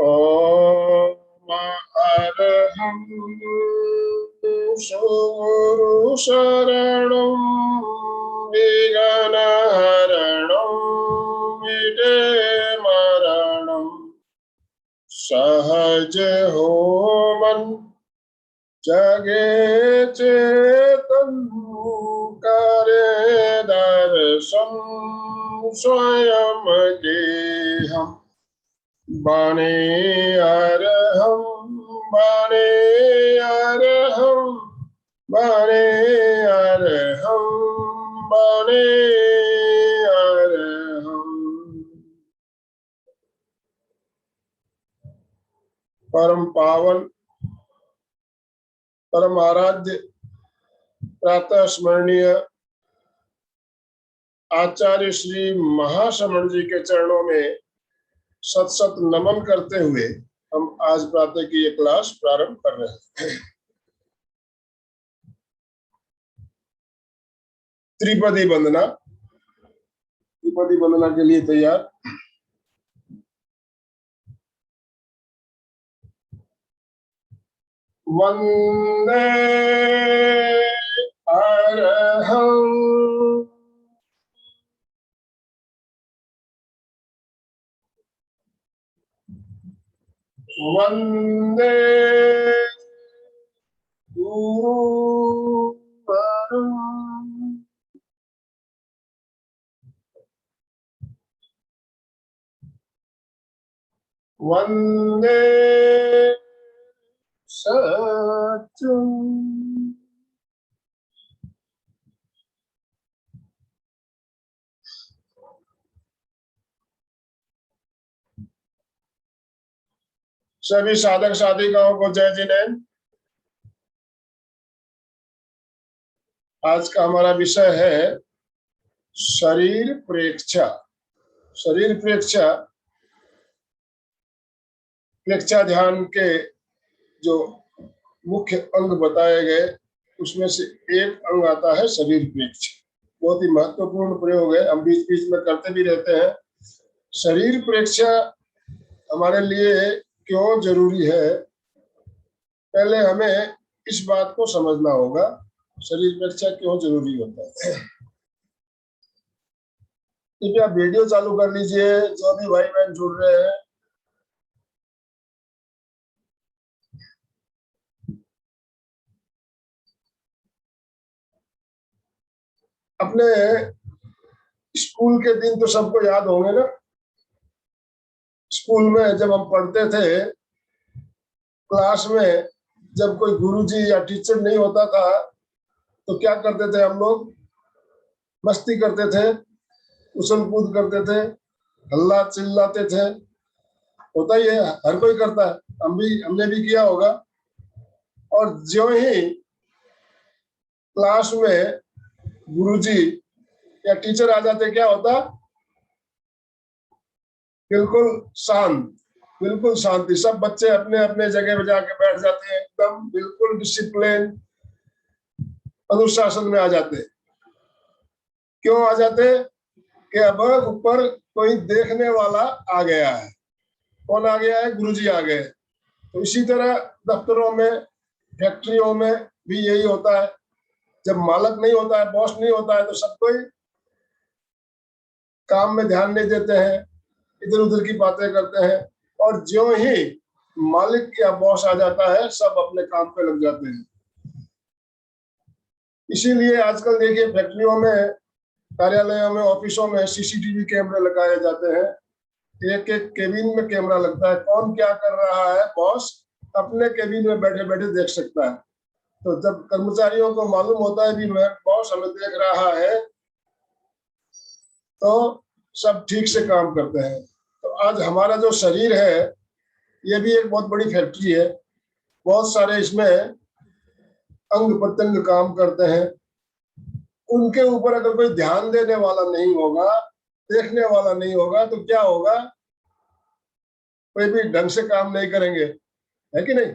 ओम अरहं सुगुरु शरणं विघ्नहरणं विदे मरणं सहज हो मन जगे चेतन करे दर्शन स्वयं देहम बने अरहम बने अरहम बने अरहम बने अरहम। परम पावन परम आराध्य प्रातः स्मरणीय आचार्य श्री महाश्रमण जी के चरणों में सत सत नमन करते हुए हम आज प्रातः की ये क्लास प्रारंभ कर रहे हैं। त्रिपदी वंदना, त्रिपदी वंदना के लिए तैयार। वंदे अरहं वंदे गुरुवरं वंदे सत्यं सभी साधक साधिकाओं को जय जिनेन्द्र। आज का हमारा विषय है शरीर प्रेक्षा। शरीर प्रेक्षा, प्रेक्षा ध्यान के जो मुख्य अंग बताए गए उसमें से एक अंग आता है शरीर प्रेक्षा। बहुत ही महत्वपूर्ण प्रयोग है, हम बीच बीच में करते भी रहते हैं। शरीर प्रेक्षा हमारे लिए क्यों जरूरी है, पहले हमें इस बात को समझना होगा। शरीर प्रेक्षा क्यों जरूरी होता है। कृपया वीडियो चालू कर लीजिए, जो भी भाई बहन जुड़ रहे हैं। अपने स्कूल के दिन तो सबको याद होंगे ना। स्कूल में जब हम पढ़ते थे, क्लास में जब कोई गुरुजी या टीचर नहीं होता था तो क्या करते थे हम लोग? मस्ती करते थे, उछल कूद करते थे, हल्ला चिल्लाते थे। होता ही है, हर कोई करता है, हमने भी किया होगा। और जो ही क्लास में गुरुजी या टीचर आ जाते, क्या होता? बिल्कुल शांत, बिल्कुल शांति। सब बच्चे अपने अपने जगह पे जाके बैठ जाते हैं, एकदम बिल्कुल डिसिप्लिन, अनुशासन में आ जाते। क्यों आ जाते? कि अब ऊपर कोई देखने वाला आ गया है। कौन आ गया है? गुरुजी आ गए। तो इसी तरह दफ्तरों में, फैक्ट्रियों में भी यही होता है। जब मालक नहीं होता है, बॉस नहीं होता है, तो सब कोई काम में ध्यान नहीं देते हैं, इधर उधर की बातें करते हैं। और ज्यों ही मालिक या बॉस आ जाता है, सब अपने काम पे लग जाते हैं। इसीलिए आजकल देखिए फैक्ट्रियों में, कार्यालयों में, ऑफिसों में सीसीटीवी कैमरे लगाए जाते हैं। एक एक केबिन में कैमरा लगता है। कौन क्या कर रहा है, बॉस अपने केबिन में बैठे बैठे देख सकता है। तो जब कर्मचारियों को मालूम होता है भी बॉस हमें देख रहा है, तो सब ठीक से काम करते हैं। तो आज हमारा जो शरीर है, ये भी एक बहुत बड़ी फैक्ट्री है। बहुत सारे इसमें अंग प्रत्यंग काम करते हैं। उनके ऊपर अगर कोई ध्यान देने वाला नहीं होगा, देखने वाला नहीं होगा, तो क्या होगा? कोई भी ढंग से काम नहीं करेंगे, है कि नहीं?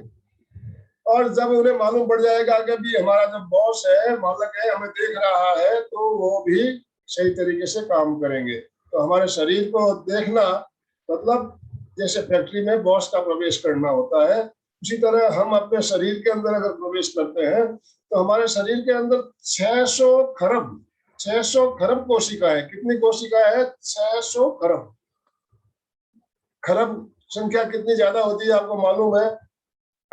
और जब उन्हें मालूम पड़ जाएगा कि भी हमारा जो बॉस है, मालिक है, हमें देख रहा है, तो वो भी सही तरीके से काम करेंगे। तो हमारे शरीर को देखना मतलब जैसे फैक्ट्री में बॉस का प्रवेश करना होता है, उसी तरह हम अपने शरीर के अंदर अगर प्रवेश करते हैं तो हमारे शरीर के अंदर 600 खरब कोशिकाएं, कितनी कोशिकाएं है? 600 खरब। खरब संख्या कितनी ज्यादा होती है आपको मालूम है?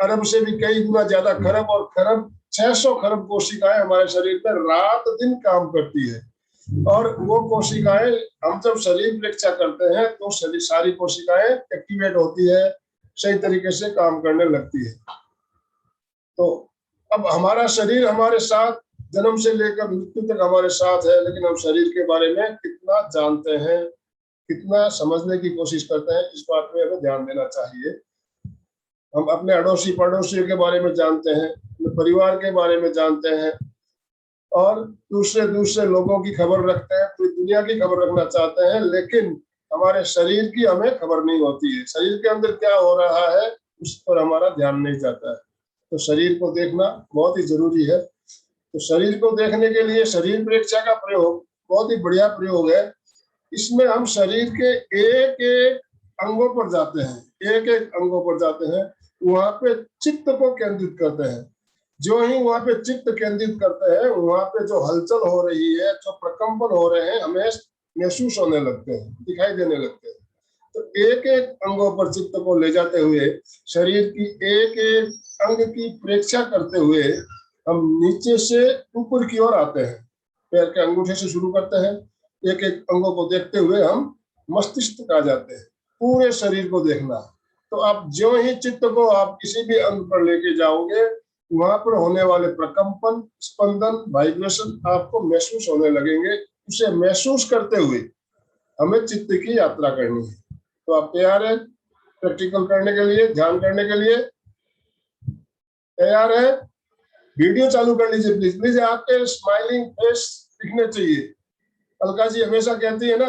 अरब से भी कई गुना ज्यादा खरब, और खरब 600 खरब कोशिकाएं हमारे शरीर में रात दिन काम करती है। और वो कोशिकाएं, हम जब शरीर परीक्षा करते हैं तो सारी कोशिकाएं एक्टिवेट होती है, सही तरीके से काम करने लगती है। तो अब हमारा शरीर हमारे साथ जन्म से लेकर मृत्यु तक हमारे साथ है, लेकिन हम शरीर के बारे में कितना जानते हैं, कितना समझने की कोशिश करते हैं, इस बात में हमें ध्यान देना चाहिए। हम अपने अड़ोसी पड़ोसियों के बारे में जानते हैं, अपने परिवार के बारे में जानते हैं, और दूसरे लोगों की खबर रखते हैं, पूरी दुनिया की खबर रखना चाहते हैं, लेकिन हमारे शरीर की हमें खबर नहीं होती है। शरीर के अंदर क्या हो रहा है उस पर हमारा ध्यान नहीं जाता है। तो शरीर को देखना बहुत ही जरूरी है। तो शरीर को देखने के लिए शरीर परीक्षा का प्रयोग बहुत ही बढ़िया प्रयोग है। इसमें हम शरीर के एक एक अंगों पर जाते हैं, एक एक अंगों पर जाते हैं, वहां पे चित्त को केंद्रित करते हैं। जो ही वहां पे चित्त केंद्रित करते हैं, वहां पे जो हलचल हो रही है, जो प्रकंपन हो रहे हैं, हमें महसूस होने लगते हैं, दिखाई देने लगते हैं। तो एक एक अंगों पर चित्त को ले जाते हुए, शरीर की एक एक अंग की परीक्षा करते हुए हम नीचे से ऊपर की ओर आते हैं। पैर के अंगूठे से शुरू करते हैं, एक एक अंगों को देखते हुए हम मस्तिष्क तक आ जाते हैं, पूरे शरीर को देखना। तो आप जो ही चित्त को आप किसी भी अंग पर लेके जाओगे, वहां पर होने वाले प्रकंपन, स्पंदन, वाइब्रेशन आपको महसूस होने लगेंगे। उसे महसूस करते हुए हमें चित्त की यात्रा करनी है। तो आप तैयार है प्रैक्टिकल करने के लिए, ध्यान करने के लिए? तैयार है? वीडियो चालू कर लीजिए प्लीज। प्लीज आपके स्माइलिंग फेस दिखने चाहिए। अलका जी हमेशा कहती है ना,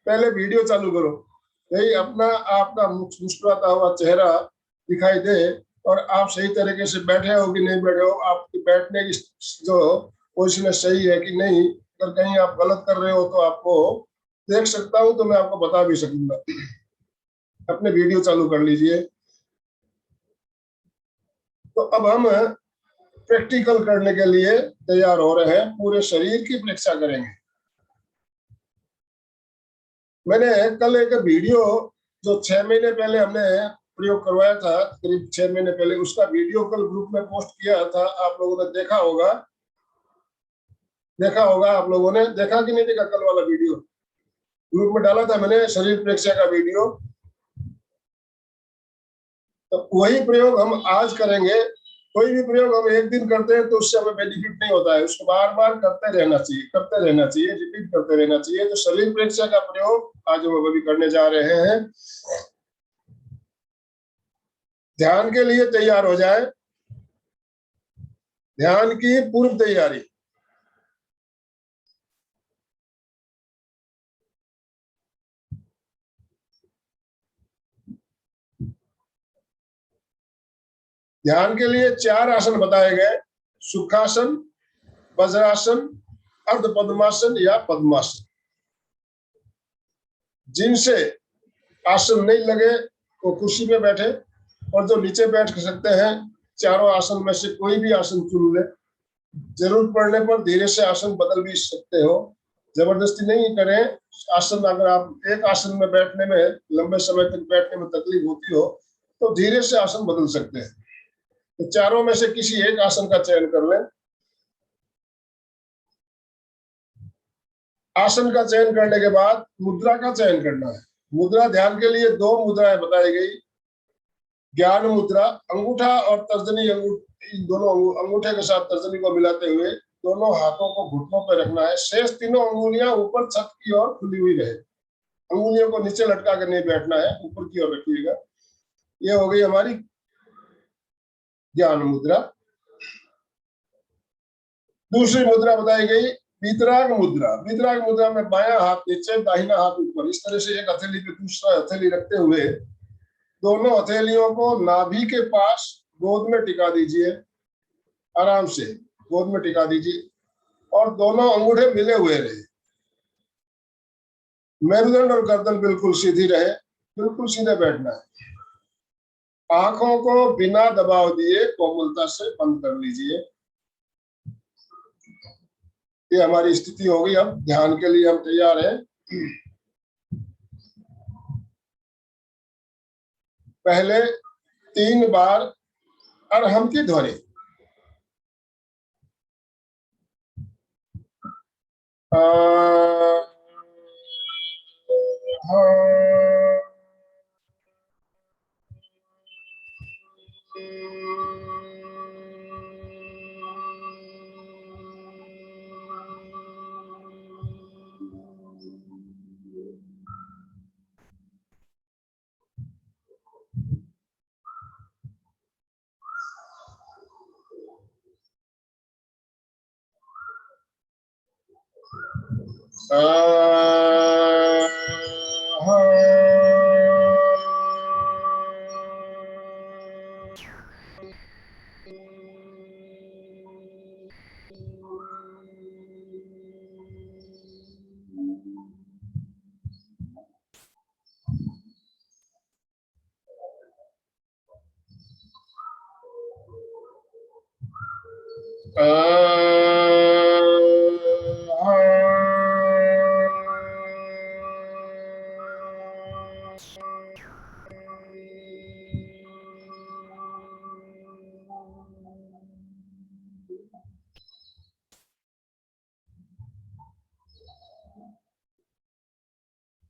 पहले वीडियो चालू करो, यही अपना आपका मुस्कुराता हुआ चेहरा दिखाई दे, और आप सही तरीके से बैठे हो कि नहीं बैठे हो, आपकी बैठने की जो पोजीशन सही है कि नहीं। अगर कहीं आप गलत कर रहे हो तो आपको देख सकता हूं, तो मैं आपको बता भी सकूंगा। अपने वीडियो चालू कर लीजिए। तो अब हम प्रैक्टिकल करने के लिए तैयार हो रहे हैं, पूरे शरीर की परीक्षा करेंगे। मैंने कल एक वीडियो जो 6 महीने पहले हमने प्रयोग करवाया था, करीब 6 महीने पहले, उसका वीडियो कल ग्रुप में पोस्ट किया था। आप लोगों ने देखा होगा आप लोगों ने देखा कि नहीं देखा? कल वाला वीडियो ग्रुप में डाला था मैंने, शरीर परीक्षा का वीडियो। तो वही प्रयोग हम आज करेंगे। कोई भी प्रयोग हम एक दिन करते हैं तो उससे हमें बेनिफिट नहीं होता है, उसको बार बार करते रहना चाहिए, रिपीट करते रहना चाहिए। तो शरीर परीक्षा का प्रयोग आज हम अभी करने जा रहे हैं। ध्यान के लिए तैयार हो जाए, ध्यान की पूर्व तैयारी। ध्यान के लिए 4 आसन बताए गए: सुखासन, वज्रासन, अर्ध पद्मासन या पद्मासन। जिनसे आसन नहीं लगे वो कुर्सी पे बैठे, और जो नीचे बैठ सकते हैं, चारों आसन में से कोई भी आसन चुन ले। जरूरत पड़ने पर धीरे से आसन बदल भी सकते हो, जबरदस्ती नहीं करें। आसन, अगर आप एक आसन में बैठने में, लंबे समय तक बैठने में तकलीफ होती हो, तो धीरे से आसन बदल सकते हैं। तो चारों में से किसी एक आसन का चयन कर लें। आसन का चयन करने के बाद मुद्रा का चयन करना है। मुद्रा, ध्यान के लिए 2 मुद्राएं बताई गई। ज्ञान मुद्रा, अंगूठा और तर्जनी, दोनों अंगूठे के साथ तर्जनी को मिलाते हुए दोनों हाथों को घुटनों पर रखना है। शेष तीनों अंगुलियां ऊपर छत की ओर खुली हुई रहे। अंगुलियों को नीचे लटका कर नहीं बैठना है, ऊपर की ओर रखिएगा। ये हो गई हमारी ज्ञान मुद्रा। दूसरी मुद्रा बताई गई वीतराग मुद्रा। वीतराग मुद्रा में बायां हाथ नीचे, दाहिना हाथ ऊपर, इस तरह से एक हथेली पे दूसरा हथेली रखते हुए दोनों हथेलियों को नाभि के पास गोद में टिका दीजिए। आराम से गोद में टिका दीजिए और दोनों अंगूठे मिले हुए रहे। मेरुदंड और गर्दन बिल्कुल सीधी रहे। बिल्कुल सीधे बैठना है। आंखों को बिना दबाव दिए कोमलता से बंद कर लीजिए। ये हमारी स्थिति होगी। अब ध्यान के लिए हम तैयार हैं। पहले 3 बार अरहम की ध्वनि।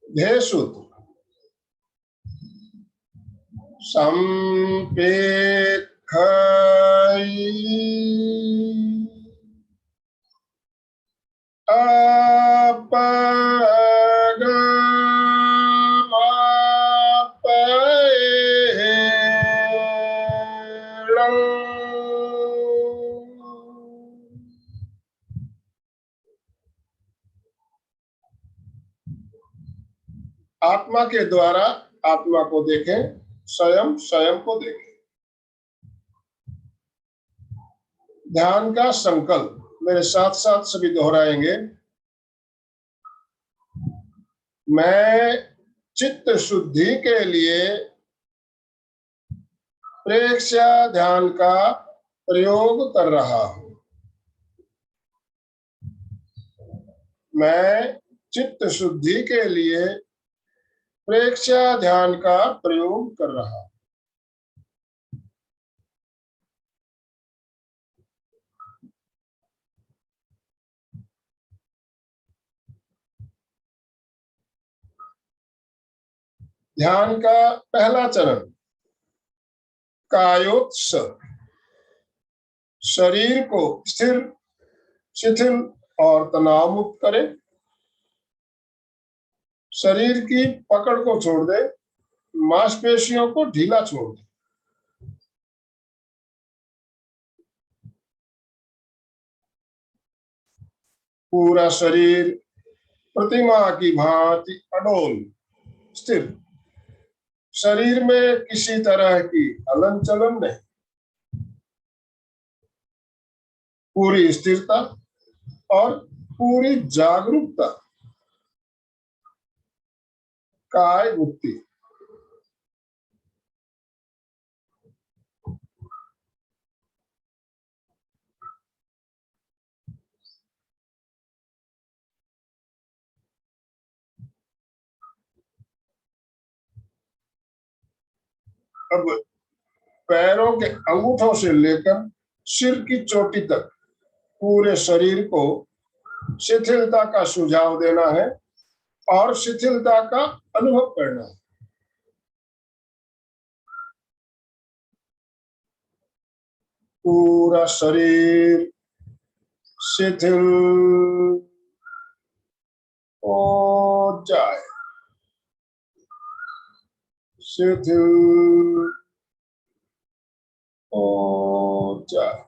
ध्येय सूत्र। आत्मा के द्वारा आत्मा को देखें, स्वयं स्वयं को देखें। ध्यान का संकल्प मेरे साथ साथ सभी दोहराएंगे। मैं चित्त शुद्धि के लिए प्रेक्ष्य ध्यान का प्रयोग कर रहा हूं। मैं चित्त शुद्धि के लिए प्रेक्ष्य ध्यान का प्रयोग कर रहा हूं। ध्यान का पहला चरण कायोत्सव। शरीर को स्थिर, शिथिल और तनाव मुक्त करें। शरीर की पकड़ को छोड़ दे, मांसपेशियों को ढीला छोड़ दे। पूरा शरीर प्रतिमा की भांति अडोल स्थिर। शरीर में किसी तरह की हलन चलन नहीं। पूरी स्थिरता और पूरी जागरूकता। काय मुक्ति। अब पैरों के अंगूठों से लेकर सिर की चोटी तक पूरे शरीर को शिथिलता का सुझाव देना है और शिथिलता का अनुभव करना है। पूरा शरीर शिथिल हो जाए, शिथिल हो जाए।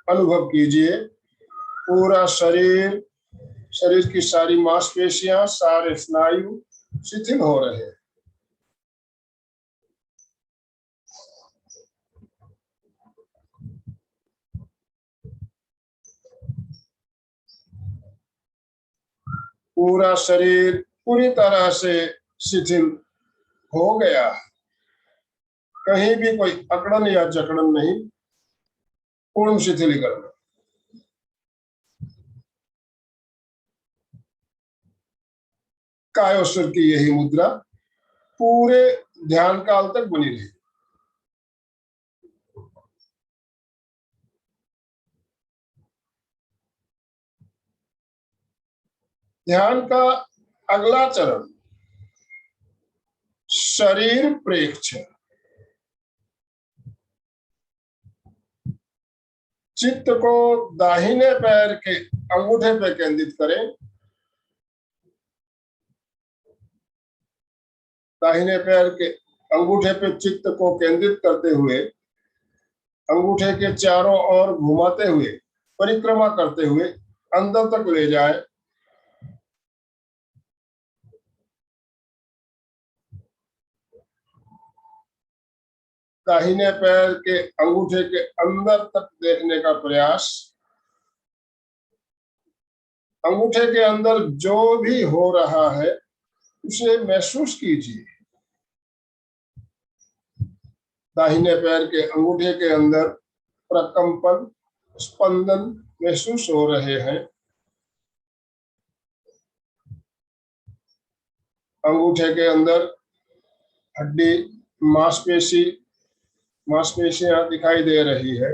अनुभव कीजिए पूरा शरीर, शरीर की सारी मांसपेशियां, सारे स्नायु शिथिल हो रहे हैं। पूरा शरीर पूरी तरह से शिथिल हो गया, कहीं भी कोई अकड़न या जकड़न नहीं, पूर्ण शिथिलीकरण। कायोस्वर की यही मुद्रा पूरे ध्यान काल तक बनी रही। ध्यान का अगला चरण शरीर प्रेक्षण। चित्त को दाहिने पैर के अंगूठे पे केंद्रित करें। दाहिने पैर के अंगूठे पे चित्त को केंद्रित करते हुए अंगूठे के चारों ओर घुमाते हुए परिक्रमा करते हुए अंदर तक ले जाए। दाहिने पैर के अंगूठे के अंदर तक देखने का प्रयास। अंगूठे के अंदर जो भी हो रहा है उसे महसूस कीजिए। दाहिने पैर के अंगूठे के अंदर प्रकंपन स्पंदन महसूस हो रहे हैं। अंगूठे के अंदर हड्डी मांसपेशियां दिखाई दे रही है।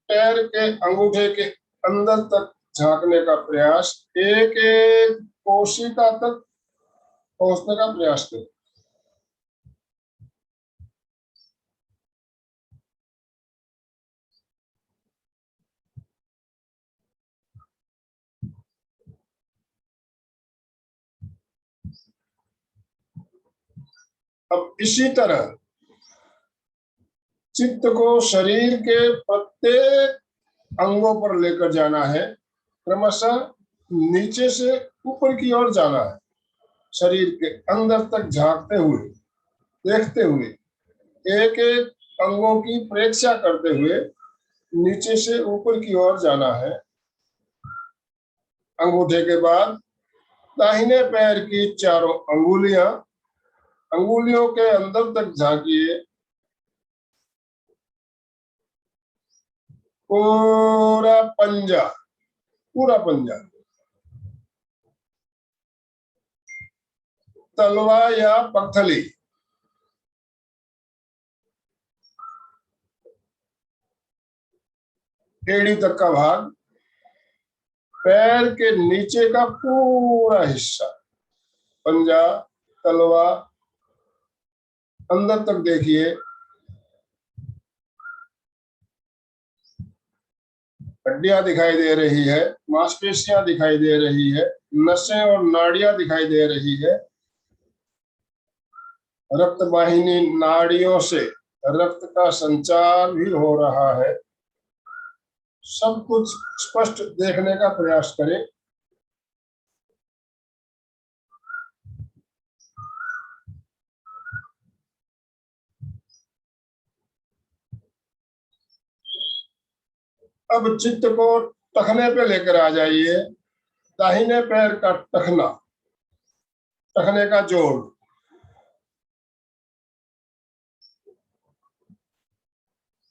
पैर के अंगूठे के अंदर तक झांकने का प्रयास, एक एक कोशिका तक पहुंचने का प्रयास करें। अब इसी तरह चित्त को शरीर के प्रत्येक अंगों पर लेकर जाना है, क्रमशः नीचे से ऊपर की ओर जाना है। शरीर के अंदर तक झांकते हुए, देखते हुए, एक एक अंगों की प्रेक्षा करते हुए नीचे से ऊपर की ओर जाना है। अंगूठे के बाद दाहिने पैर की चारों अंगुलियों के अंदर तक झांकिए। पूरा पंजा, तलवा या पगथली, एड़ी तक का भाग, पैर के नीचे का पूरा हिस्सा, पंजा तलवा अंदर तक देखिए। हड्डियां दिखाई दे रही है, मांसपेशियां दिखाई दे रही है, नसें और नाड़ियां दिखाई दे रही है। रक्त वाहिनी नाड़ियों से रक्त का संचार भी हो रहा है। सब कुछ स्पष्ट देखने का प्रयास करें। अब चित्त को टखने पे लेकर आ जाइए। दाहिने पैर का टखने का जोड़,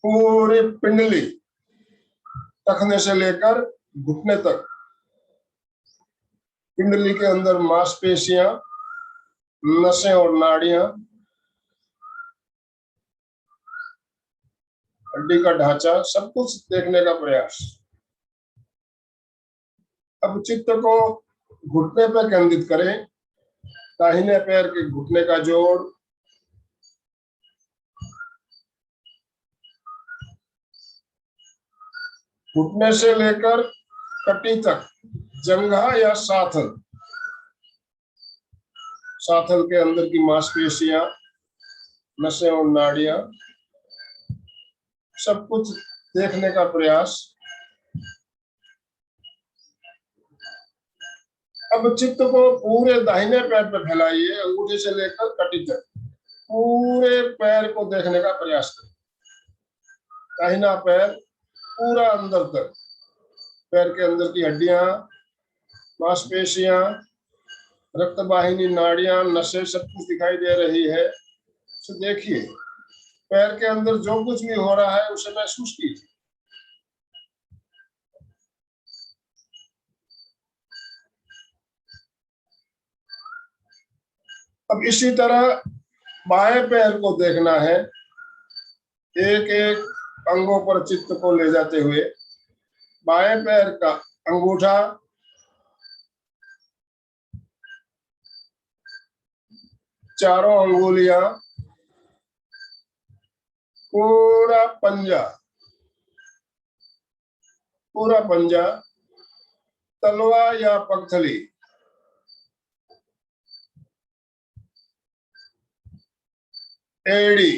पूरी पिंडली टखने से लेकर घुटने तक, पिंडली के अंदर मांसपेशियां, नसें और नाड़ियां, हड्डी का ढांचा, सब कुछ देखने का प्रयास। अब चित्त को घुटने पर केंद्रित करें। दाहिने पैर के घुटने का जोड़, घुटने से लेकर कटी तक, जंघा या साथल, साथल के अंदर की मांसपेशियां, नसें और नाड़ियां, सब कुछ देखने का प्रयास। अब चित्त को पूरे दाहिने पैर पर फैलाइए, अंगूठे से लेकर कटी तक पूरे पैर को देखने का प्रयास करें। दाहिना पैर पूरा अंदर तक, पैर के अंदर की हड्डियां, मांसपेशियां, रक्त वाहिनी, नाड़ियां, नसें, सब कुछ दिखाई दे रही है। तो देखिए, पैर के अंदर जो कुछ भी हो रहा है उसे महसूस कीजिए। अब इसी तरह बाएं पैर को देखना है, एक एक अंगों पर चित्त को ले जाते हुए। बाएं पैर का अंगूठा, चारों अंगुलियां, पूरा पंजा, पूरा पंजा, तलवा या पगथली, एड़ी,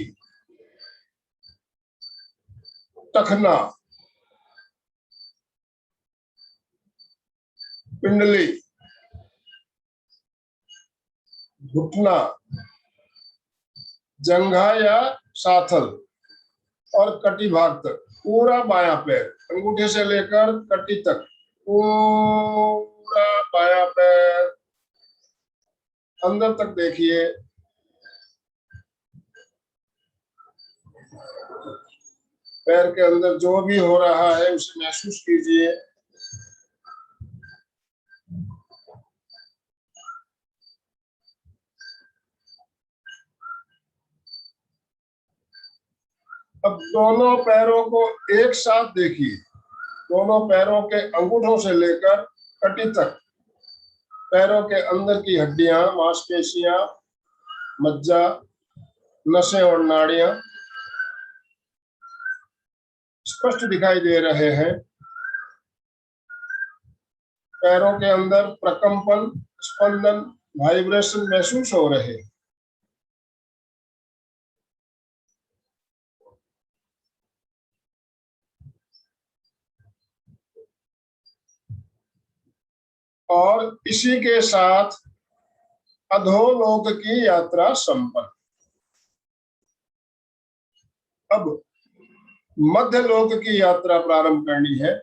टखना, पिंडली, घुटना, जंघा या साथल और कटी भाग तक पूरा बायां पैर, अंगूठे से लेकर कटी तक पूरा बायां पैर अंदर तक देखिए। पैर के अंदर जो भी हो रहा है उसे महसूस कीजिए। अब दोनों पैरों को एक साथ देखिए। दोनों पैरों के अंगूठों से लेकर कटी तक पैरों के अंदर की हड्डियां, मांसपेशियां, मज्जा, नसें और नाड़ियां स्पष्ट दिखाई दे रहे हैं। पैरों के अंदर प्रकंपन, स्पंदन, वाइब्रेशन महसूस हो रहे हैं। और इसी के साथ अधोलोक की यात्रा संपन्न। अब मध्य लोक की यात्रा प्रारंभ करनी है।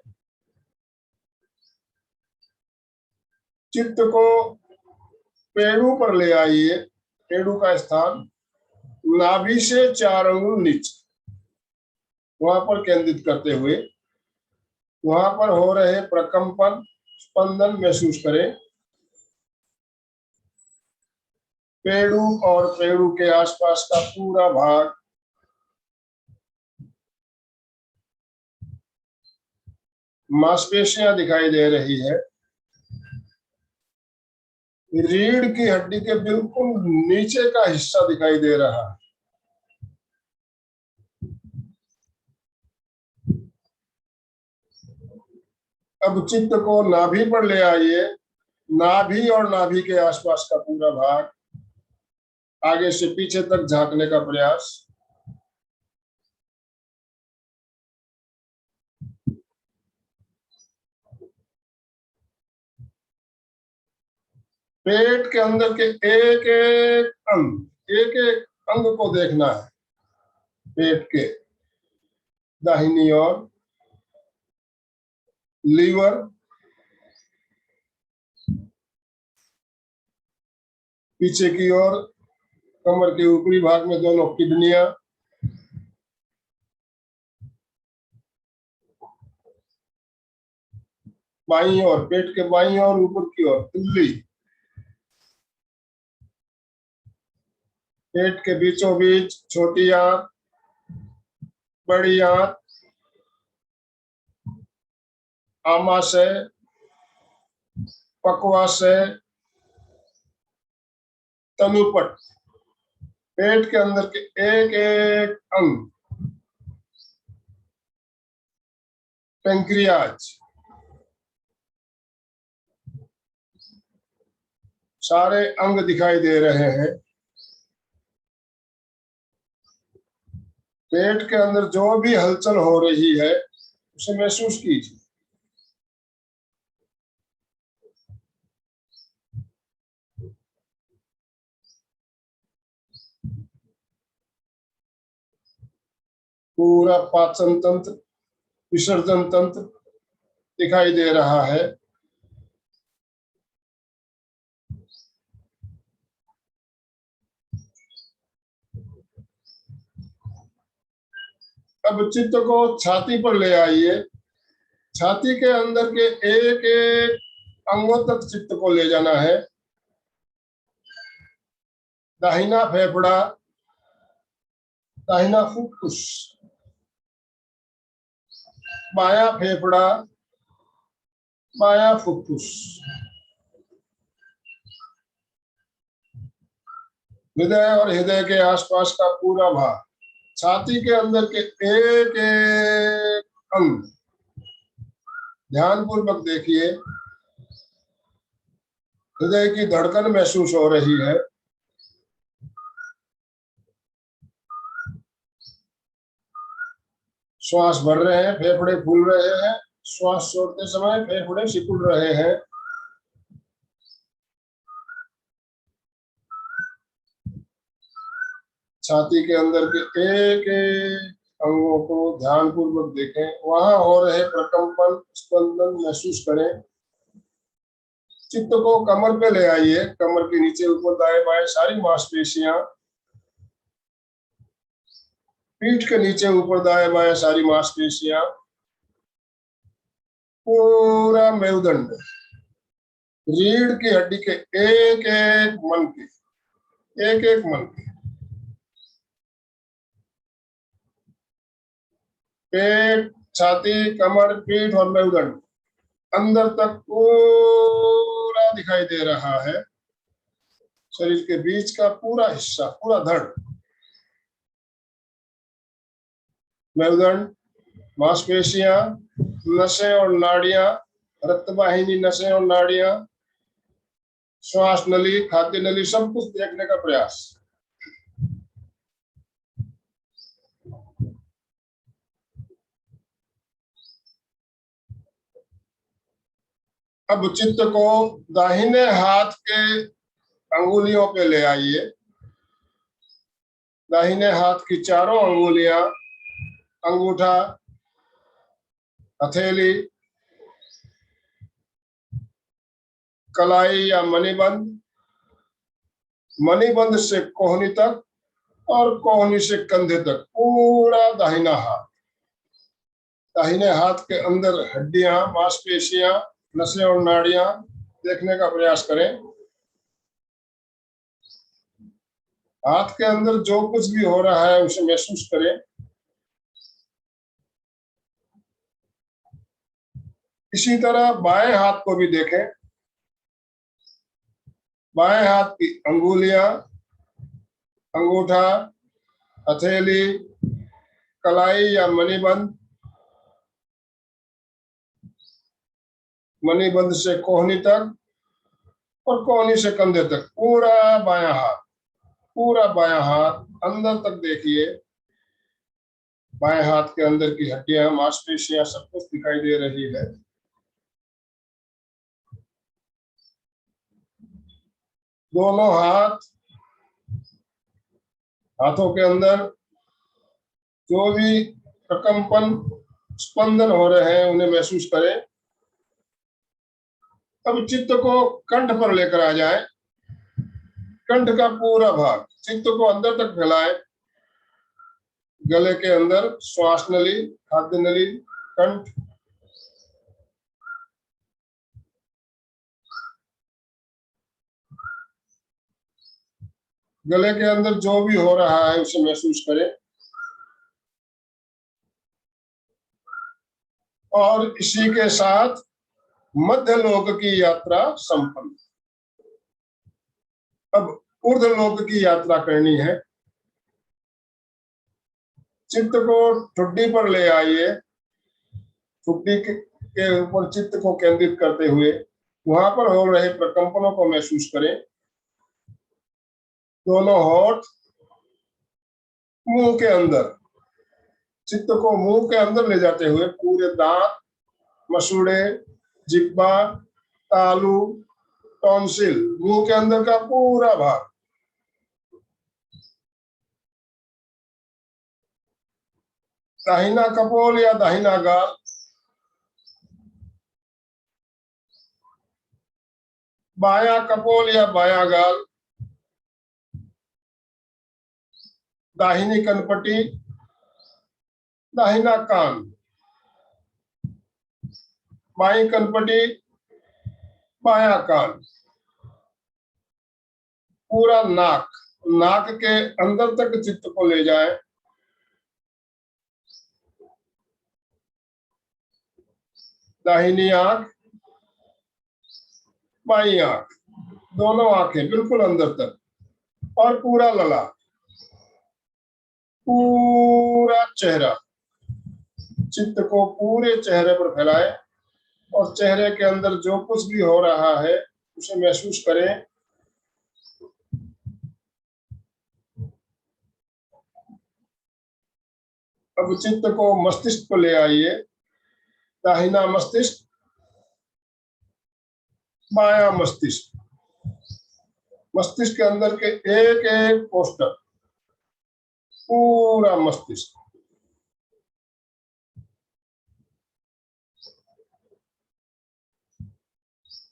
चित्त को पेड़ू पर ले आइए। पेड़ू का स्थान नाभि से 4 अंगुल नीचे, वहां पर केंद्रित करते हुए वहां पर हो रहे प्रकंपन, स्पंदन महसूस करें। पेड़ू और पेड़ू के आसपास का पूरा भाग, मांसपेशियां दिखाई दे रही है। रीढ़ की हड्डी के बिल्कुल नीचे का हिस्सा दिखाई दे रहा है। अब चित्त को नाभि पर ले आइए। नाभि और नाभि के आसपास का पूरा भाग, आगे से पीछे तक झांकने का प्रयास। पेट के अंदर के एक एक अंग को देखना है। पेट के दाहिनी ओर लीवर, पीछे की ओर कमर के ऊपरी भाग में दोनों किडनियां, बाईं ओर पेट के बाईं ओर ऊपर की ओर तिल्ली, पेट के बीचों बीच छोटी आंत, बड़ी आंत, आमाशय, पक्वाशय, तनुपट। पेट के अंदर के एक एक अंग, पेंक्रियाज, सारे अंग दिखाई दे रहे हैं। पेट के अंदर जो भी हलचल हो रही है उसे महसूस कीजिए। पूरा पाचन तंत्र, विसर्जन तंत्र, दिखाई दे रहा है। अब चित्त को छाती पर ले आइए। छाती के अंदर के एक एक अंगों तक चित्त को ले जाना है। दाहिना फेफड़ा, दाहिना फुफ्फुस, बायां फेफड़ा, बायां फुफ्फुस, हृदय और हृदय के आसपास का पूरा भाग, छाती के अंदर के एक एक अंग ध्यान पूर्वक देखिए। हृदय की धड़कन महसूस हो रही है। श्वास भर रहे हैं, फेफड़े फूल रहे हैं। श्वास छोड़ते समय फेफड़े सिकुड़ रहे हैं। छाती के अंदर के एक एक अंगों को ध्यान पूर्वक देखें। वहां हो रहे प्रकंपन स्पंदन महसूस करें। चित्त को कमर पे ले आइए। कमर के नीचे ऊपर दाएं बाएं सारी मांसपेशियां, पीठ के नीचे ऊपर दाएं बाएं सारी मांसपेशियां, पूरा मेरुदंड, रीढ़ की हड्डी के एक एक मन के, एक एक मन के, पेट, छाती, कमर, पीठ और मेरुदंड अंदर तक पूरा दिखाई दे रहा है। शरीर के बीच का पूरा हिस्सा, पूरा धड़, मेरुदंड, मांसपेशियां, नसें और नाड़ियां, रक्तवाहिनी नसें और नाड़ियां, श्वास नली, खाद्य नली, सब कुछ देखने का प्रयास। अब चित्त को दाहिने हाथ के अंगुलियों पे ले आइए। दाहिने हाथ की चारों अंगुलियां, अंगूठा, हथेली, कलाई या मणिबंध, मणिबंध से कोहनी तक और कोहनी से कंधे तक पूरा दाहिना हाथ। दाहिने हाथ के अंदर हड्डियां, मांसपेशियां, नसें और नाड़ियां देखने का प्रयास करें। हाथ के अंदर जो कुछ भी हो रहा है उसे महसूस करें। इसी तरह बाएं हाथ को भी देखें। बाएं हाथ की अंगुलियां, अंगूठा, हथेली, कलाई या मणिबंध, मणिबंध से कोहनी तक और कोहनी से कंधे तक पूरा बायां हाथ, पूरा बायां हाथ अंदर तक देखिए। बाएं हाथ के अंदर की हड्डियां, मांसपेशियां सब कुछ दिखाई दे रही है। दोनों हाथ, हाथों के अंदर जो भी प्रकंपन स्पंदन हो रहे हैं उन्हें महसूस करें। अब चित्त को कंठ पर लेकर आ जाए। कंठ का पूरा भाग, चित्त को अंदर तक फैलाए। गले के अंदर श्वास नली, खाद्य नली, कंठ, गले के अंदर जो भी हो रहा है उसे महसूस करें। और इसी के साथ मध्य लोक की यात्रा संपन्न। अब ऊर्ध्व लोक की यात्रा करनी है। चित्त को ठुड्डी पर ले आइए। ठुड्डी के ऊपर चित्त को केंद्रित करते हुए वहां पर हो रहे प्रकंपनों को महसूस करें। दोनों होठ, मुंह के अंदर, चित्त को मुंह के अंदर ले जाते हुए पूरे दांत, मसूड़े, जिह्वा, तालू, टॉन्सिल, मुंह के अंदर का पूरा भाग, दाहिना कपोल या दाहिना गाल, बायां कपोल या बायां गाल, दाहिनी कनपटी, दाहिना कान, बाईं कनपटी, बायां कान, पूरा नाक, नाक के अंदर तक चित्त को ले जाए, दाहिनी आंख, बाईं आंख, दोनों आंखें बिल्कुल अंदर तक, और पूरा लला, पूरा चेहरा, चित्त को पूरे चेहरे पर फैलाए और चेहरे के अंदर जो कुछ भी हो रहा है उसे महसूस करें। अब चित्त को मस्तिष्क को ले आइए, दाहिना मस्तिष्क, बायां मस्तिष्क, मस्तिष्क के अंदर के एक एक पोस्टर, पूरा मस्तिष्क,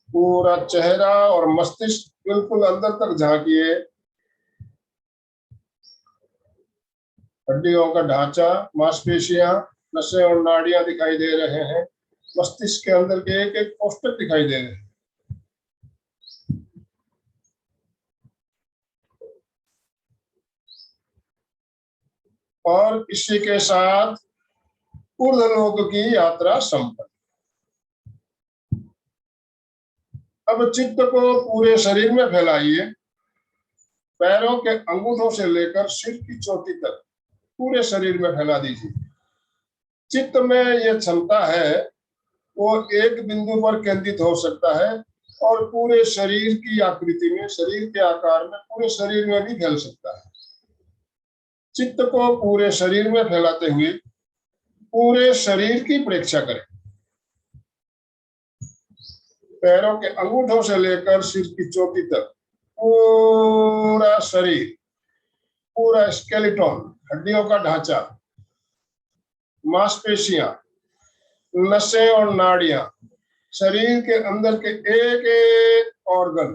पूरा चेहरा और मस्तिष्क बिल्कुल अंदर तक झांकिए। हड्डियों का ढांचा, मांसपेशियां, नसें और नाड़ियां दिखाई दे रहे हैं, मस्तिष्क के अंदर के एक एक पोस्टर दिखाई दे रहे हैं। और इसी के साथ ऊर्ध्वलोक की यात्रा संपन्न। अब चित्त को पूरे शरीर में फैलाइए, पैरों के अंगूठों से लेकर सिर की चोटी तक पूरे शरीर में फैला दीजिए। चित्त में यह क्षमता है, वो एक बिंदु पर केंद्रित हो सकता है और पूरे शरीर की आकृति में, शरीर के आकार में, पूरे शरीर में भी फैल सकता है। चित्त को पूरे शरीर में फैलाते हुए पूरे शरीर की परीक्षा करें, पैरों के अंगूठों से लेकर सिर की चोटी तक पूरा शरीर, पूरा स्केलेटन, हड्डियों का ढांचा, मांसपेशियां, नसें और नाड़ियां, शरीर के अंदर के एक एक ऑर्गन,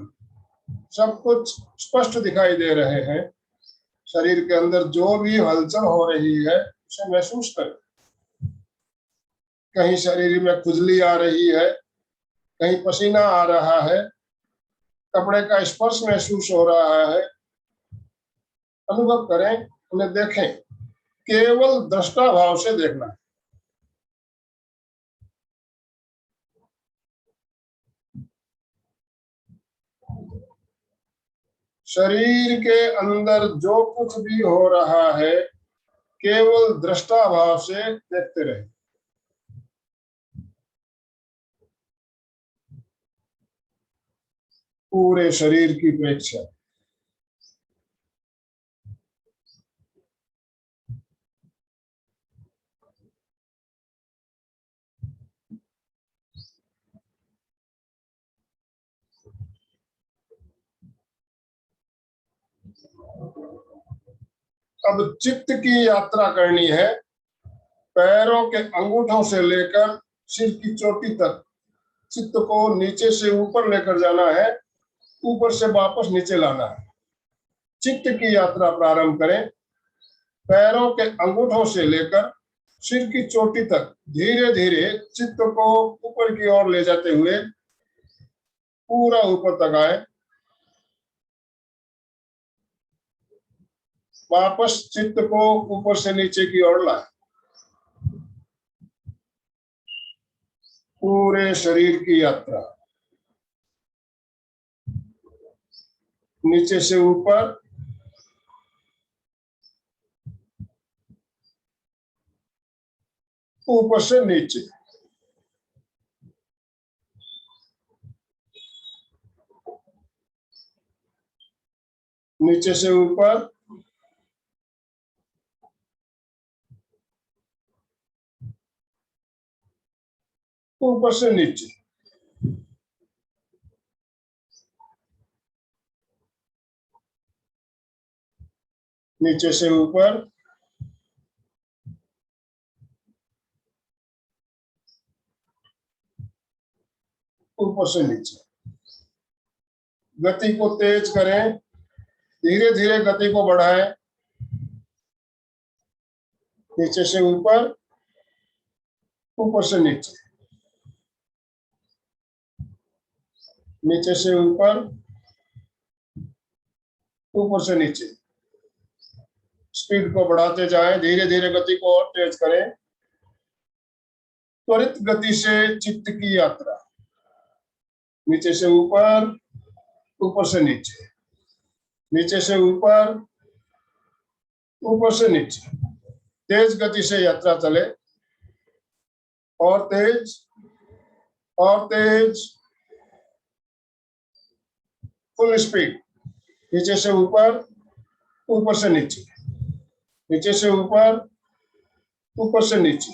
सब कुछ स्पष्ट दिखाई दे रहे हैं। शरीर के अंदर जो भी हलचल हो रही है उसे महसूस करें। कहीं शरीर में खुजली आ रही है, कहीं पसीना आ रहा है, कपड़े का स्पर्श महसूस हो रहा है, अनुभव करें, उन्हें देखें, केवल दृष्टा भाव से देखना है। शरीर के अंदर जो कुछ भी हो रहा है केवल दृष्टा भाव से देखते रहे। पूरे शरीर की प्रेक्षा। अब चित्त की यात्रा करनी है, पैरों के अंगूठों से लेकर सिर की चोटी तक चित्त को नीचे से ऊपर लेकर जाना है, ऊपर से वापस नीचे लाना है। चित्त की यात्रा प्रारंभ करें, पैरों के अंगूठों से लेकर सिर की चोटी तक धीरे धीरे चित्त को ऊपर की ओर ले जाते हुए पूरा ऊपर तक आए, वापस चित्त को ऊपर से नीचे की ओर लाए, पूरे शरीर की यात्रा, नीचे से ऊपर, ऊपर से नीचे, नीचे से ऊपर, ऊपर से नीचे, नीचे से ऊपर, ऊपर से नीचे। गति को तेज करें, धीरे धीरे गति को बढ़ाएं, नीचे से ऊपर, ऊपर से नीचे, नीचे से ऊपर, ऊपर से नीचे। स्पीड को बढ़ाते जाएं, धीरे धीरे गति को और तेज करें। त्वरित गति से चित्त की यात्रा, नीचे से ऊपर, ऊपर से नीचे, नीचे से ऊपर, ऊपर से नीचे। तेज गति से यात्रा चले, और तेज, और तेज, फुल स्पीड, नीचे से ऊपर, ऊपर से नीचे, नीचे से ऊपर, ऊपर से नीचे,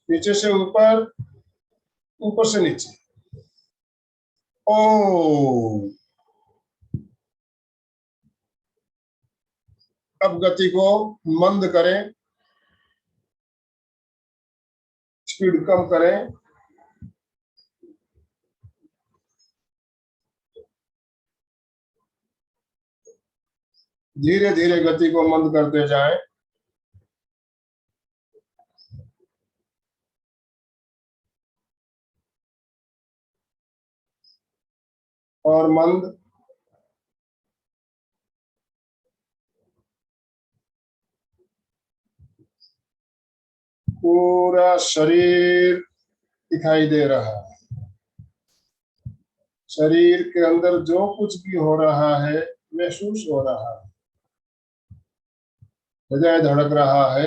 नीचे से ऊपर, ऊपर से नीचे। ओ, अब गति को मंद करें, स्पीड कम करें। धीरे धीरे गति को मंद करते जाएं। और मंद, पूरा शरीर दिखाई दे रहा है। शरीर के अंदर जो कुछ भी हो रहा है महसूस हो रहा है। हृदय धड़क रहा है,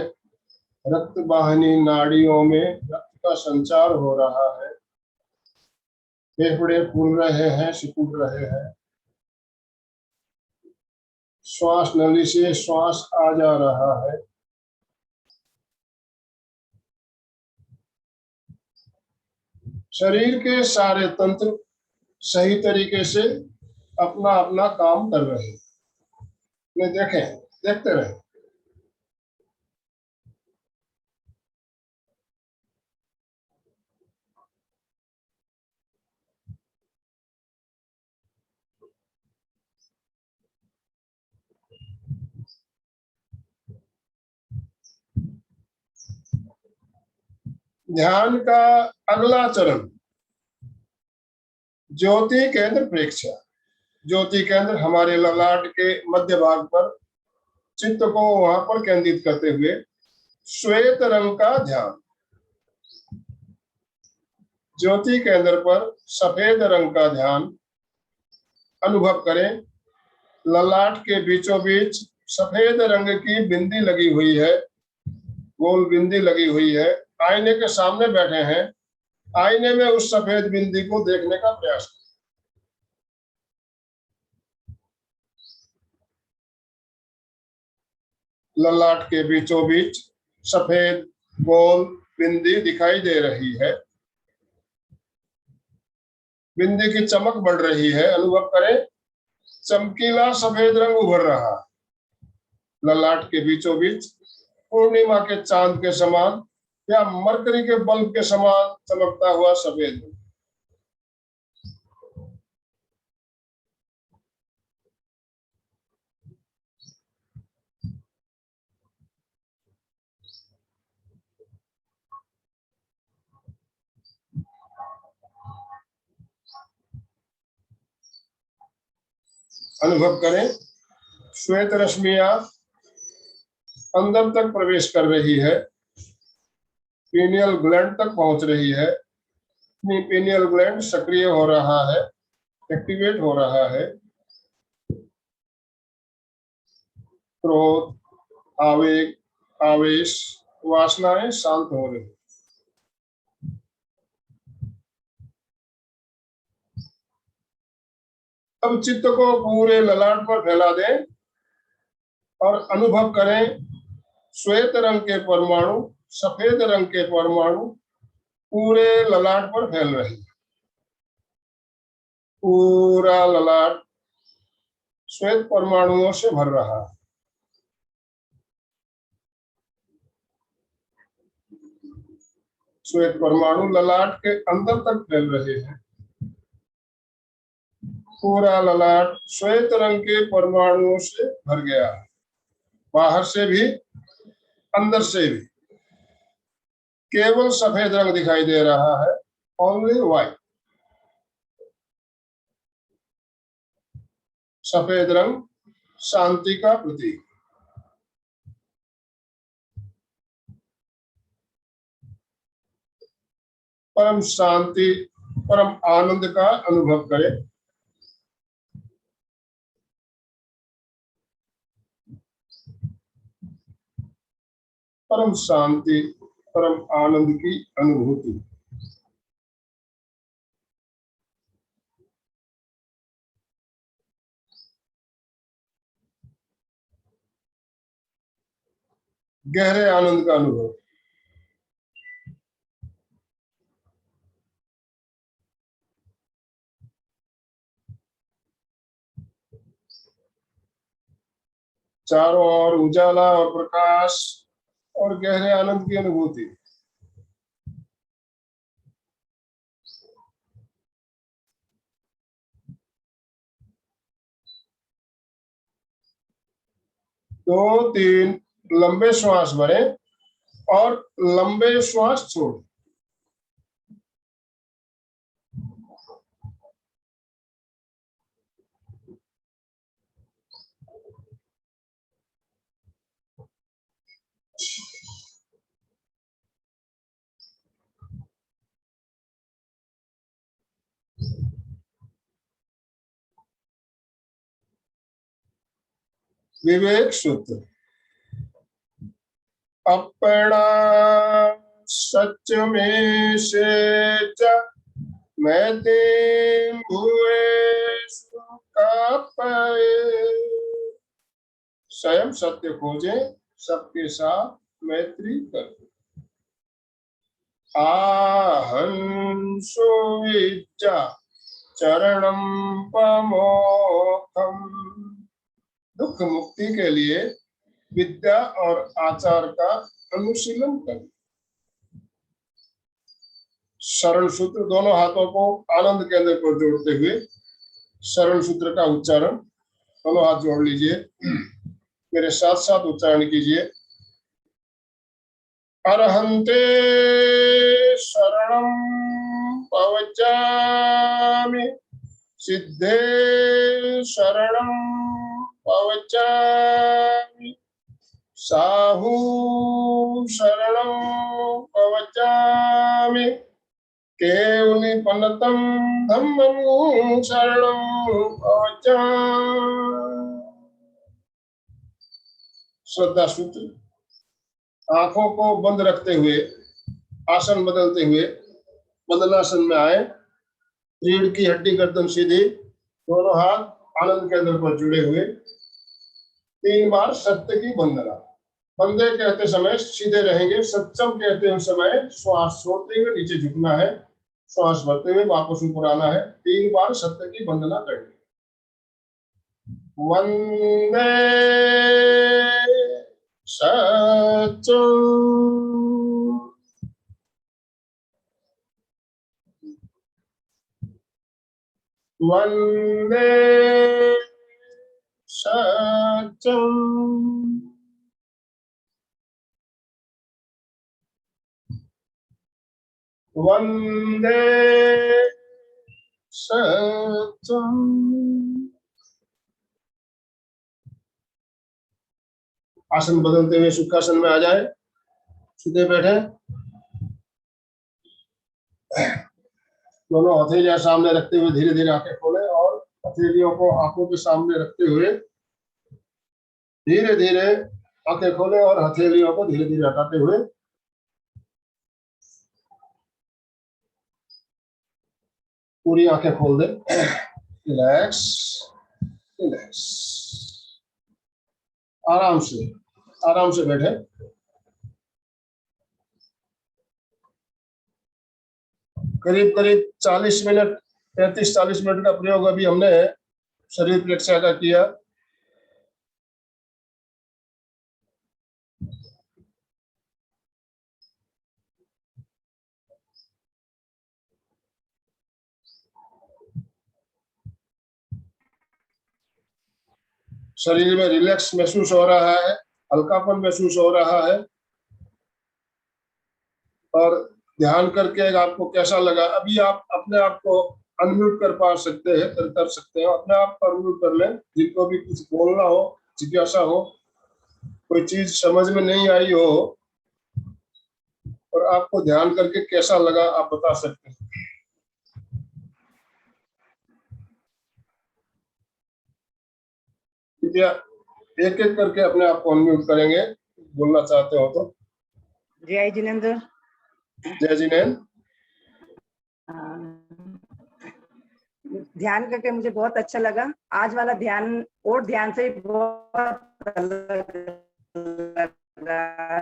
रक्त वाहिनी नाड़ियों में रक्त का संचार हो रहा है, फेफड़े फूल रहे हैं, सिकुड़ रहे हैं, श्वास नली से श्वास आ जा रहा है। शरीर के सारे तंत्र सही तरीके से अपना अपना काम कर रहे हैं। देखें, देखते रहे। ध्यान का अगला चरण ज्योति केंद्र प्रेक्षा। ज्योति केंद्र हमारे ललाट के मध्य भाग पर, चित्त को वहां पर केंद्रित करते हुए श्वेत रंग का ध्यान। ज्योति केंद्र पर सफेद रंग का ध्यान अनुभव करें। ललाट के बीचों बीच सफेद रंग की बिंदी लगी हुई है, गोल बिंदी लगी हुई है। आईने के सामने बैठे हैं, आईने में उस सफेद बिंदी को देखने का प्रयास करें। ललाट के बीचों बीच सफेद गोल बिंदी दिखाई दे रही है, बिंदी की चमक बढ़ रही है, अनुभव करें। चमकीला सफेद रंग उभर रहा, ललाट के बीचों बीच पूर्णिमा के चांद के समान या मरकरी के बल्ब के समान चमकता हुआ सफेद रंग। अनुभव करें, श्वेत रश्मियां अंदर तक प्रवेश कर रही है, पीनियल ग्लैंड तक पहुंच रही है। पीनियल ग्लैंड सक्रिय हो रहा है, एक्टिवेट हो रहा है। क्रोध, आवेग, आवेश, वासनाएं शांत हो रही। अब चित्त को पूरे ललाट पर फैला दें और अनुभव करें, श्वेत रंग के परमाणु सफेद रंग के परमाणु पूरे ललाट पर फैल रहे हैं। पूरा ललाट श्वेत परमाणुओं से भर रहा है। श्वेत परमाणु ललाट के अंदर तक फैल रहे हैं। पूरा ललाट श्वेत रंग के परमाणुओं से भर गया, बाहर से भी अंदर से भी। केवल सफेद रंग दिखाई दे रहा है, ओनली व्हाइट। सफेद रंग शांति का प्रतीक। परम शांति, परम आनंद का अनुभव करें। परम शांति, परम आनंद की अनुभूति। गहरे आनंद का अनुभव। चारों ओर उजाला और प्रकाश और गहरे आनंद की अनुभूति। दो तीन लंबे श्वास भरें और लंबे श्वास छोड़ें। विवेक सूत्र। अपना सच में से मैते भूएषु कापये। स्वयं सत्य खोजें, सबके साथ मैत्री करें। आहंसो विद्या चरणम पमोक्षम। दुख मुक्ति के लिए विद्या और आचार का अनुशीलन करें। शरण सूत्र, दोनों हाथों को आनंद केंद्र पर जोड़ते हुए शरण सूत्र का उच्चारण। दोनों हाथ जोड़ लीजिए, मेरे साथ साथ उच्चारण कीजिए। अरहंते शरणं पवचामि, सिद्धे शरणं पवचामि, साहू शरणं पवचामि, केवलिपनतं धम्मं शरणं पवचामि। श्रद्धा सूत्र। आंखों को बंद रखते हुए आसन बदलते हुए बदलासन में आए। रीढ़ की हड्डी गर्दन सीधी, दोनों हाथ आनंद केंद्र पर जुड़े हुए। 3 बार सत्य की वंदना। वंदे कहते समय सीधे रहेंगे। सत्यम कहते हुए समय श्वास छोड़ते हुए नीचे झुकना है, श्वास भरते हुए वापस ऊपर आना है। 3 बार सत्य की वंदना करेंगे। वंदे सत्यम, वंदे सत्यम, वंदे सत्यम। आसन बदलते हुए सुखासन में आ जाए, सीधे बैठे। दोनों हथेलियां सामने रखते हुए धीरे धीरे आंखें खोलें और हथेलियों को आंखों के सामने रखते हुए धीरे धीरे आंखें खोलें और हथेलियों को धीरे धीरे हटाते हुए पूरी आंखें खोल दें। Relax, relax. आराम से बैठे। करीब करीब 40 मिनट, 35-40 मिनट का प्रयोग अभी हमने शरीर प्रेक्षा का किया। शरीर में रिलैक्स महसूस हो रहा है, हल्कापन महसूस हो रहा है। और ध्यान करके आपको कैसा लगा? अभी आप अपने आप को अनम्यूट कर सकते हैं, कर सकते हो, अपने आप को अनम्यूट कर लें। जिनको भी कुछ बोलना हो, जिज्ञासा हो, कोई चीज समझ में नहीं आई हो और आपको ध्यान करके कैसा लगा, आप बता सकते हैं। कृपया एक एक करके अपने आप को अनम्यूट करेंगे, बोलना चाहते हो तो। जय जिनेंद्र। जय जिनेंद्र। ध्यान करके मुझे बहुत अच्छा लगा। आज वाला ध्यान और ध्यान से बहुत अलग लगा।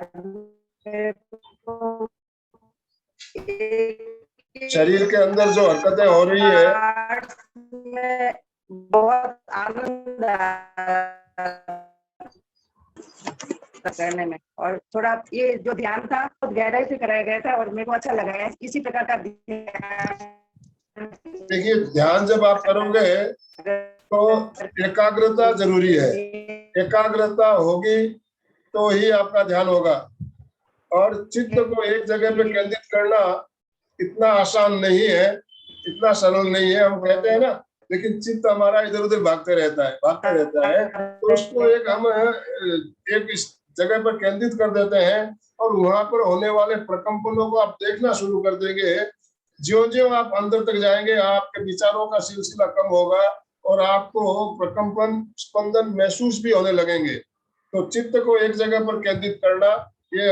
शरीर के अंदर जो हरकतें हो रही है, में बहुत आनंद करने में, और थोड़ा ये जो ध्यान था बहुत गहराई से कराया गया था और मेरे को अच्छा लगा है। इसी प्रकार का देखिए ध्यान जब आप करोगे तो एकाग्रता जरूरी है। एकाग्रता होगी तो ही आपका ध्यान होगा। और चित्त को एक जगह पे केंद्रित करना इतना आसान नहीं है, इतना सरल नहीं है। हम कहते हैं ना, लेकिन चित्त हमारा इधर उधर भागते रहता है। तो उसको हम एक इस जगह पर केंद्रित कर देते हैं और वहां पर होने वाले प्रकंपनों को आप देखना शुरू कर देंगे। ज्यों-ज्यों आप अंदर तक जाएंगे, आपके विचारों का सिलसिला कम होगा और आपको प्रकंपन, स्पंदन महसूस भी होने लगेंगे। तो चित्त को एक जगह पर केंद्रित करना, ये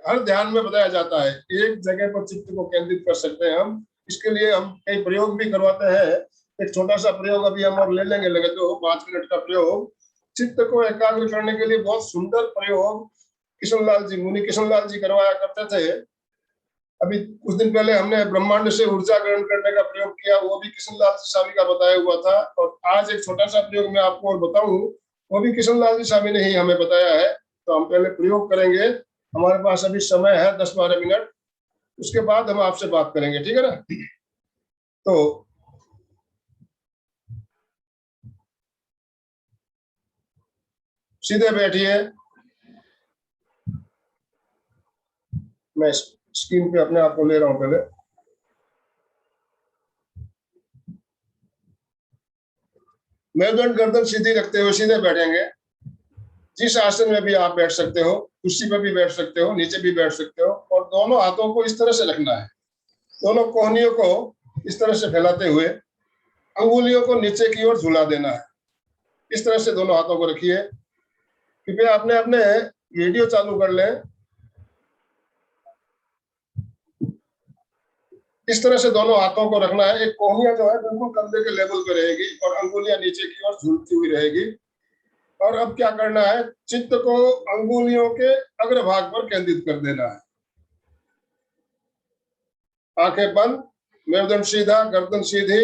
हर ध्यान में बताया जाता है। एक जगह पर चित्त को केंद्रित कर सकते हैं हम। इसके लिए हम कई प्रयोग भी करवाते हैं। एक छोटा सा प्रयोग अभी हम और ले लेंगे, लगे तो 5 मिनट का प्रयोग। चित्त को एकाग्र करने के लिए बहुत सुंदर प्रयोग किशनलाल जी, मुनि किशनलाल जी करवाया करते थे। अभी कुछ दिन पहले हमने ब्रह्मांड से ऊर्जा ग्रहण करने का प्रयोग किया, वो भी किशनलाल जी स्वामी का बताया हुआ था। और आज एक छोटा सा प्रयोग मैं आपको और बताऊं, वो भी किशनलाल जी स्वामी ने ही हमें बताया है। तो हम पहले प्रयोग करेंगे। हमारे पास अभी समय है 10-12 मिनट, उसके बाद हम आपसे बात करेंगे, ठीक है ना? तो सीधे बैठिए। मैं स्क्रीन पे अपने आप को ले रहा हूं पहले। मेरुदंड गर्दन सीधी रखते हुए सीधे बैठेंगे। जिस आसन में भी आप बैठ सकते हो, कुर्सी पर भी बैठ सकते हो, नीचे भी बैठ सकते हो। और दोनों हाथों को इस तरह से रखना है, दोनों कोहनियों को इस तरह से फैलाते हुए अंगुलियों को नीचे की ओर झुला देना है। इस तरह से दोनों हाथों को रखिए। कृपया अपने अपने वीडियो चालू कर लें। इस तरह से दोनों हाथों को रखना है। एक कोहनिया जो है बिल्कुल कंधे के लेवल पे रहेगी और अंगुलियां नीचे की ओर झूलती हुई रहेगी। और अब क्या करना है, चित्त को अंगुलियों के अग्रभाग पर केंद्रित कर देना है। आंखें बंद, मेरुदंड सीधा, गर्दन सीधी।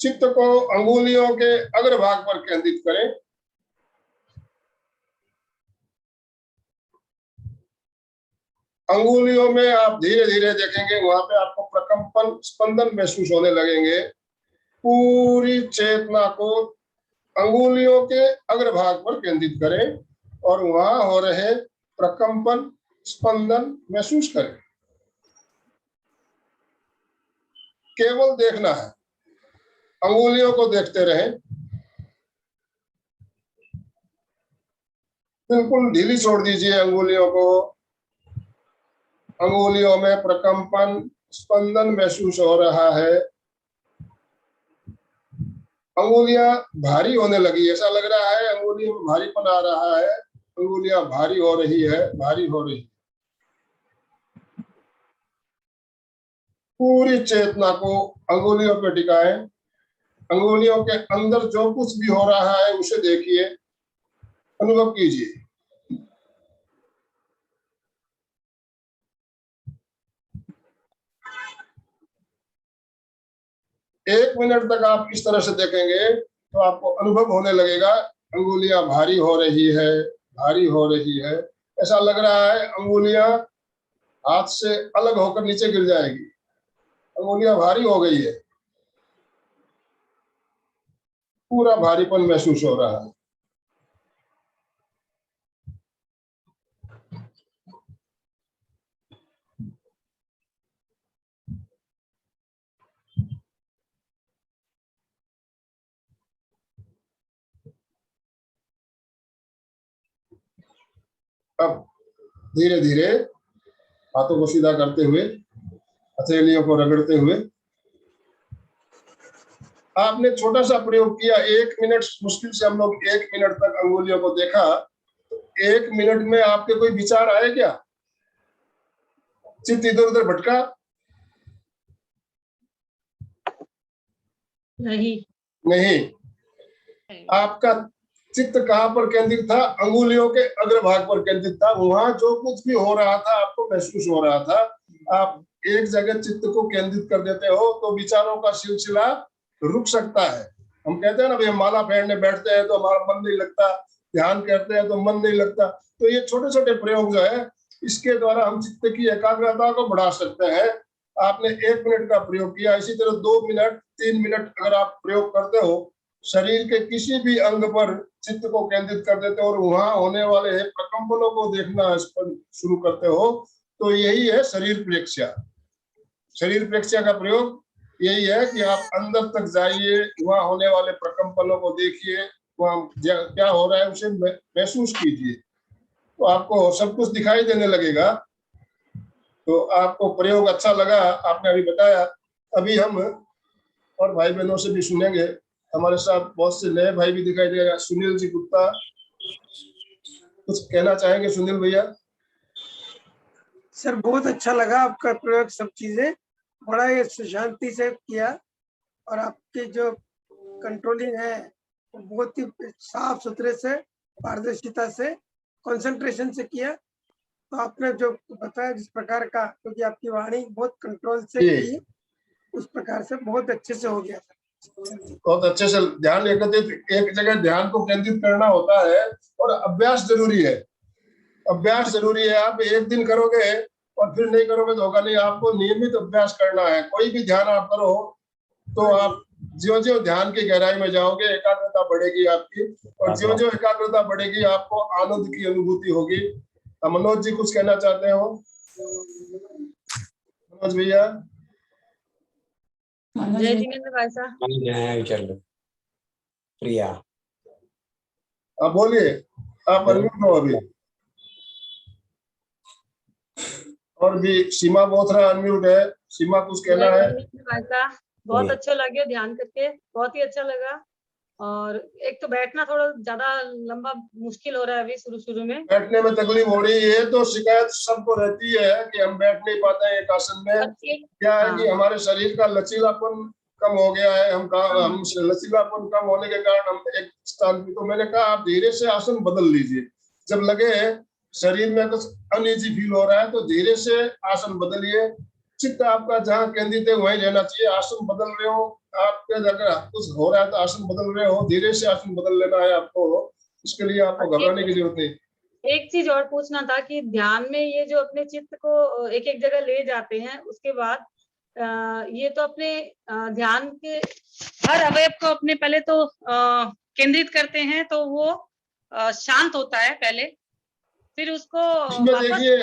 चित्त को अंगुलियों के अग्रभाग पर केंद्रित करें। अंगुलियों में आप धीरे धीरे देखेंगे, वहां पे आपको प्रकंपन, स्पंदन महसूस होने लगेंगे। पूरी चेतना को अंगुलियों के अग्रभाग पर केंद्रित करें और वहां हो रहे प्रकंपन, स्पंदन महसूस करें। केवल देखना है, अंगुलियों को देखते रहें। बिल्कुल ढीली छोड़ दीजिए अंगुलियों को। अंगुलियों में प्रकंपन, स्पंदन महसूस हो रहा है। अंगुलियां भारी होने लगी, ऐसा लग रहा है अंगुलियों में भारीपन आ रहा है। अंगुलियां भारी हो रही है, भारी हो रही। पूरी चेतना को अंगुलियों पर टिकाएं। अंगुलियों के अंदर जो कुछ भी हो रहा है उसे देखिए, अनुभव कीजिए। एक मिनट तक आप इस तरह से देखेंगे तो आपको अनुभव होने लगेगा अंगुलियां भारी हो रही है, भारी हो रही है। ऐसा लग रहा है अंगुलियां हाथ से अलग होकर नीचे गिर जाएगी। अंगुलियां भारी हो गई है, पूरा भारीपन महसूस हो रहा है। अब धीरे धीरे हाथों को सीधा करते हुए, हथेलियों को रगड़ते हुए, आपने छोटा सा प्रयोग किया। 1 मिनट, मुश्किल से हम लोग 1 मिनट तक अंगुलियों को देखा। 1 मिनट में आपके कोई विचार आए क्या? चित्त इधर उधर भटका? नहीं। आपका चित्त कहाँ पर केंद्रित था? अंगुलियों के अग्रभाग पर केंद्रित था। वहां जो कुछ भी हो रहा था आपको महसूस हो रहा था। आप एक जगह चित्त को केंद्रित कर देते हो तो विचारों का सिलसिला रुक सकता है। हम कहते हैं ना, भाई हम माला फेरने बैठते हैं तो हमारा मन नहीं लगता, ध्यान करते हैं तो मन नहीं लगता। तो ये छोटे छोटे प्रयोग जो है, इसके द्वारा हम चित्त की एकाग्रता को बढ़ा सकते हैं। आपने 1 मिनट का प्रयोग किया, इसी तरह 2 मिनट 3 मिनट अगर आप प्रयोग करते हो, शरीर के किसी भी अंग पर चित्त को केंद्रित कर देते हो और वहां होने वाले प्रकंपनों को देखना शुरू करते हो, तो यही है शरीर प्रेक्ष्या। शरीर प्रेक्ष्या का प्रयोग यही है कि आप अंदर तक जाइए, वहां होने वाले प्रकंपनों को देखिए, वहां क्या हो रहा है उसे महसूस कीजिए, तो आपको सब कुछ दिखाई देने लगेगा। तो आपको प्रयोग अच्छा लगा, आपने अभी बताया। अभी हम और भाई बहनों से भी सुनेंगे। हमारे साथ बहुत से नए भाई भी दिखाई देगा। सुनील जी गुप्ता, कुछ कहना चाहेंगे सुनील भैया? सर बहुत अच्छा लगा आपका प्रयोग, सब चीजें बड़ा ही शांति से किया और आपकी जो कंट्रोलिंग है वो बहुत ही साफ सुथरे से, पारदर्शिता से, कंसंट्रेशन से किया। तो आपने जो बताया जिस प्रकार का, क्योंकि आपकी वाणी बहुत कंट्रोल से की, उस प्रकार से बहुत अच्छे से हो गया। बहुत अच्छे से ध्यान एकत्रित, एक जगह ध्यान को केंद्रित करना होता है और अभ्यास जरूरी है। अभ्यास जरूरी है। आप एक दिन करोगे और फिर नहीं करोगे तो होगा नहीं। आपको नियमित अभ्यास करना है। कोई भी ध्यान आप करो तो आप ज्यो ज्यो ध्यान की गहराई में जाओगे, एकाग्रता बढ़ेगी आपकी, और ज्यो ज्यो एकाग्रता बढ़ेगी आपको आनंद की अनुभूति होगी। मनोज जी कुछ कहना चाहते हो? मनोज भैया। जय जिनेन्द्र भाई साहब। प्रिया, आप बोलिए, आप अनम्यूट हो अभी। और भी सीमा बोथरा अनम्यूट है। सीमा कुछ कहना है? भाई साहब बहुत अच्छा लगे ध्यान करके, बहुत ही अच्छा लगा। और एक तो बैठना थोड़ा ज्यादा लंबा मुश्किल हो रहा है अभी शुरू में। बैठने में तकलीफ हो रही है तो शिकायत सबको रहती है कि हम बैठ नहीं पाते हैं एक आसन में। क्या है कि हमारे शरीर का लचीलापन कम हो गया है। हम लचीलापन कम होने के कारण हम एक स्थान पे, तो मैंने कहा आप धीरे से आसन बदल लीजिए। जब लगे शरीर में कुछ अनईजी फील हो रहा है तो धीरे से आसन बदलिए। चित्त आपका जहाँ केंद्रित है वहीं रहना चाहिए। आसन बदल रहे हो, आपके अगर कुछ हो रहा है तो आसन बदल रहे हो, धीरे से आसन बदल लेना है आपको। इसके लिए आपको घबराने की जरूरत नहीं। एक चीज और पूछना था कि ध्यान में ये जो अपने चित्त को एक एक जगह ले जाते हैं, उसके बाद ये तो अपने ध्यान के हर अवयव को अपने पहले तो केंद्रित करते हैं तो वो शांत होता है पहले, फिर उसको इसमें देखिए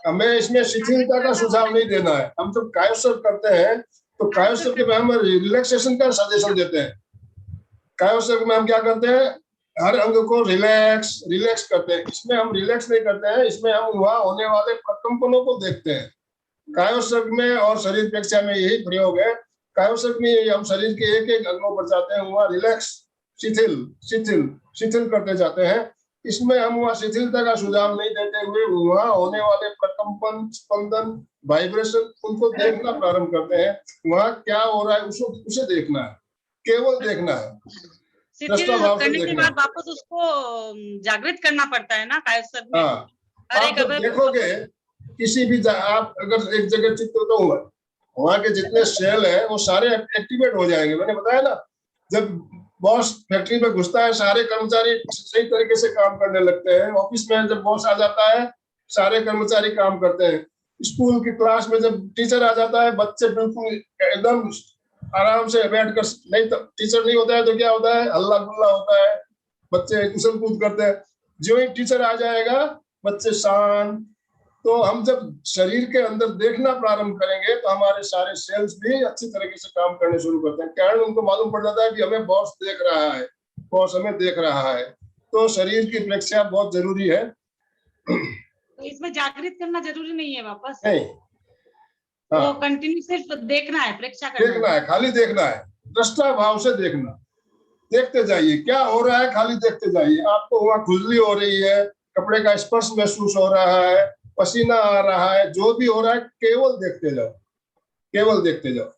हमें इसमें शिथिलता का सुझाव नहीं देना है। हम जब कायोत्सर्ग करते हैं तो कायोत्सर्ग में हम रिलैक्सेशन का सजेशन देते हैं। कायोत्सर्ग में हम क्या करते हैं, हर अंग को रिलैक्स करते हैं। इसमें हम रिलैक्स नहीं करते हैं, इसमें हम वहां होने वाले प्रकंपनों को देखते हैं। कायोत्सर्ग में और शरीर प्रेक्ष्या में यही प्रयोग है। कायोत्सर्ग में हम शरीर के एक एक अंगों पर जाते हैं, वहां रिलैक्स, शिथिल शिथिल शिथिल करते जाते हैं। इसमें हम वहां शिथिलता का सुझाव नहीं देते हुए वहां होने वाले प्रकंपन, स्पंदन, वाइब्रेशन, उनको देखना प्रारंभ करते हैं। वहां क्या हो रहा है उसे देखना है, केवल देखना है। शिथिल करने के बाद वापस उसको जागृत करना पड़ता है ना कायोत्सर्ग में। हाँ, आप जब देखोगे किसी भी आप अगर एक जगह चित्त तो वहां के जितने सेल है वो सारे एक्टिवेट हो जाएंगे। मैंने बताया ना, जब बॉस फैक्ट्री में घुसता है सारे कर्मचारी सही तरीके से काम करने लगते हैं। ऑफिस में जब बॉस आ जाता है सारे कर्मचारी काम करते हैं। स्कूल की क्लास में जब टीचर आ जाता है बच्चे बिल्कुल एकदम आराम से बैठकर, नहीं तो टीचर नहीं होता है तो क्या होता है, हल्ला गुल्ला होता है, बच्चे उछल कूद करते हैं। जो ही टीचर आ जाएगा बच्चे शांत। तो हम जब शरीर के अंदर देखना प्रारंभ करेंगे तो हमारे सारे सेल्स भी अच्छी तरीके से काम करने शुरू करते हैं। कारण उनको मालूम पड़ जाता है कि हमें बॉस देख रहा है, बॉस हमें देख रहा है। तो शरीर की प्रेक्ष्या बहुत जरूरी है। तो इसमें जागृत करना जरूरी नहीं है वापस, नहीं, वो हाँ, कंटिन्यू सिर्फ देखना है, प्रेक्षा करना देखना है, खाली देखना है, दृष्टा भाव से देखना, देखते जाइए क्या हो रहा है, खाली देखते जाइए। आपको वहां खुजली हो रही है, कपड़े का स्पर्श महसूस हो रहा है, पसीना आ रहा है, जो भी हो रहा है केवल देखते जाओ, केवल देखते जाओ।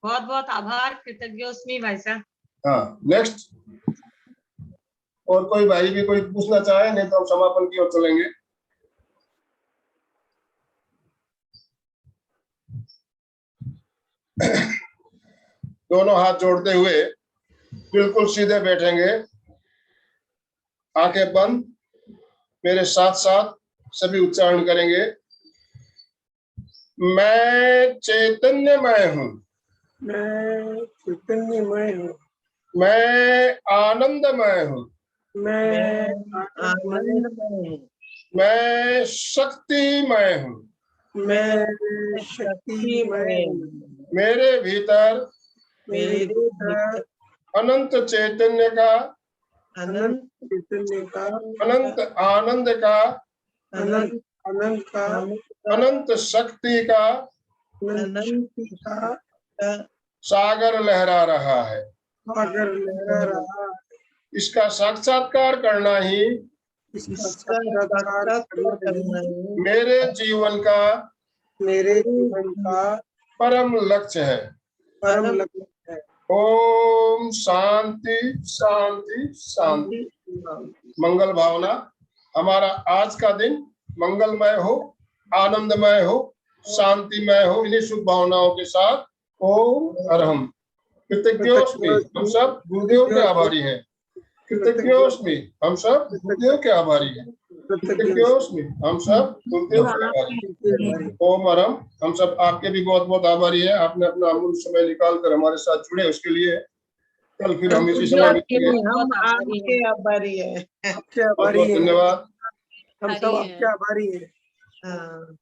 बहुत बहुत आभार, कृतज्ञोस्मि भाई साहब। हाँ, नेक्स्ट। और कोई भाई भी कोई पूछना चाहे, नहीं तो हम समापन की ओर चलेंगे। दोनों हाथ जोड़ते हुए बिल्कुल सीधे बैठेंगे, आंखें बंद, मेरे साथ साथ सभी उच्चारण करेंगे। मैं चैतन्यमय हूँ, मैं चैतन्यमय हूँ, मैं आनंदमय हूँ, मैं आनंदमय हूँ, मैं शक्तिमय हूँ, मैं शक्तिमय हूँ, मेरे भीतर मेरे भीतर अनंत चैतन्य का, अनंत चैतन्य का, अनंत आनंद का, अनंत अनंत का, अनंत शक्ति का अनंत शक्ति का सागर लहरा रहा है। सागर लहरा रहा है। इसका साक्षात्कार करना ही इसका साक्षात्कार करना ही मेरे जीवन का मेरे जीवन का परम लक्ष्य है। परम लक्ष्य है। ओम शांति शांति शांति। मंगल भावना, हमारा आज का दिन मंगलमय हो, आनंदमय हो, शांतिमय हो, इन्हीं शुभ भावनाओं के साथ ओम अरहम। कृतज्ञोस्मि, हम सब गुरुदेव के आभारी हैं। कृतज्ञोस्मि, हम सब गुरुदेव के आभारी हैं। कृतज्ञोस्मि, हम सब गुरुदेव के आभारी हैं। ओम अरहम। हम सब आपके भी बहुत बहुत आभारी हैं, आपने अपना अमूल्य समय निकाल कर हमारे साथ जुड़े, उसके लिए कल फिर हम इसी समय मिलेंगे। हम आपके आभारी है। आपके बहुत आभारी बहुत हैं। धन्यवाद। हम सब आपके आभारी हैं। हाँ।